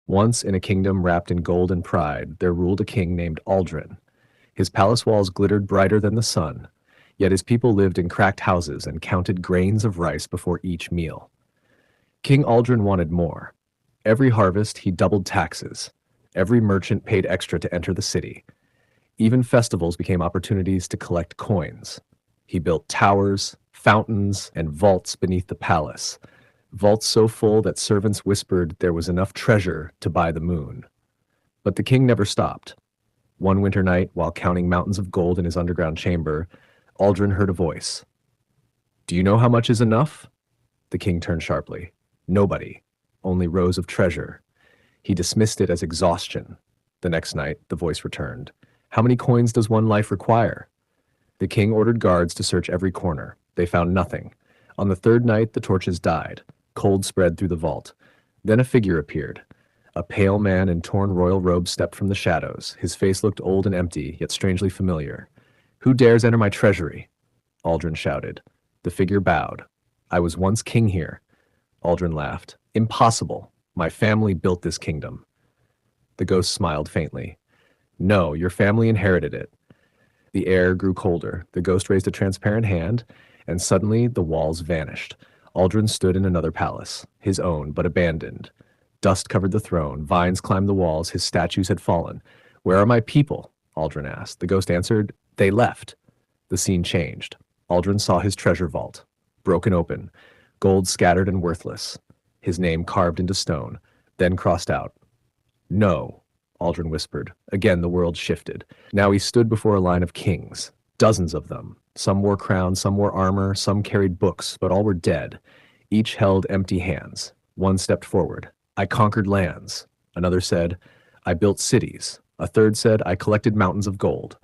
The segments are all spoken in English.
Once, in a kingdom wrapped in gold and pride, there ruled a king named Aldrin. His palace walls glittered brighter than the sun, yet his people lived in cracked houses and counted grains of rice before each meal. King Aldrin wanted more. Every harvest, he doubled taxes. Every merchant paid extra to enter the city. Even festivals became opportunities to collect coins. He built towers, fountains, and vaults beneath the palace, vaults so full that servants whispered there was enough treasure to buy the moon. But the king never stopped. One winter night, while counting mountains of gold in his underground chamber, Aldrin heard a voice. "Do you know how much is enough?" The king turned sharply. Nobody, only rows of treasure. He dismissed it as exhaustion. The next night, the voice returned. "How many coins does one life require?" The king ordered guards to search every corner. They found nothing. On the third night, the torches died. Cold spread through the vault. Then a figure appeared. A pale man in torn royal robes stepped from the shadows. His face looked old and empty, yet strangely familiar. "Who dares enter my treasury?" Aldrin shouted. The figure bowed. "I was once king here." Aldrin laughed. "Impossible. My family built this kingdom." The ghost smiled faintly. "No, your family inherited it." The air grew colder. The ghost raised a transparent hand, and suddenly the walls vanished. Aldrin stood in another palace, his own, but abandoned. Dust covered the throne. Vines climbed the walls. His statues had fallen. "Where are my people?" Aldrin asked. The ghost answered, "They left." The scene changed. Aldrin saw his treasure vault, broken open, gold scattered and worthless, his name carved into stone, then crossed out. "No," Aldrin whispered. Again the world shifted. Now he stood before a line of kings, dozens of them. Some wore crowns, some wore armor, some carried books, but all were dead. Each held empty hands. One stepped forward. "I conquered lands." Another said, "I built cities." A third said, "I collected mountains of gold."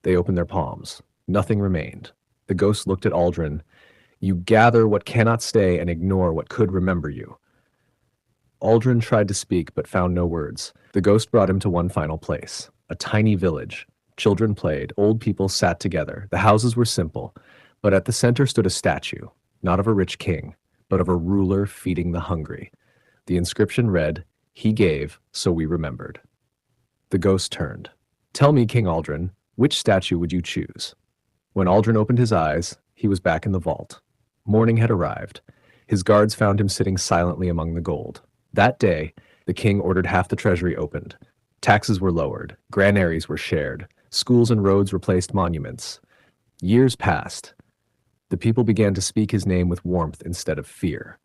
They opened their palms. Nothing remained. The ghost looked at Aldrin. "You gather what cannot stay and ignore what could remember you." Aldrin tried to speak but found no words. The ghost brought him to one final place, a tiny village. Children played, old people sat together. The houses were simple, but at the center stood a statue, not of a rich king, but of a ruler feeding the hungry. The inscription read, "He gave, so we remembered." The ghost turned. "Tell me, King Aldrin, which statue would you choose?" When Aldrin opened his eyes, he was back in the vault. Morning had arrived. His guards found him sitting silently among the gold. That day, the king ordered half the treasury opened. Taxes were lowered. Granaries were shared. Schools and roads replaced monuments. Years passed. The people began to speak his name with warmth instead of fear.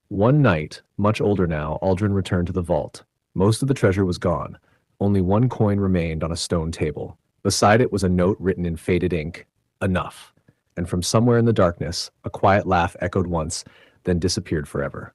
One night, much older now, Aldrin returned to the vault. Most of the treasure was gone. Only one coin remained on a stone table. Beside it was a note written in faded ink, "Enough." And from somewhere in the darkness, a quiet laugh echoed once, then disappeared forever.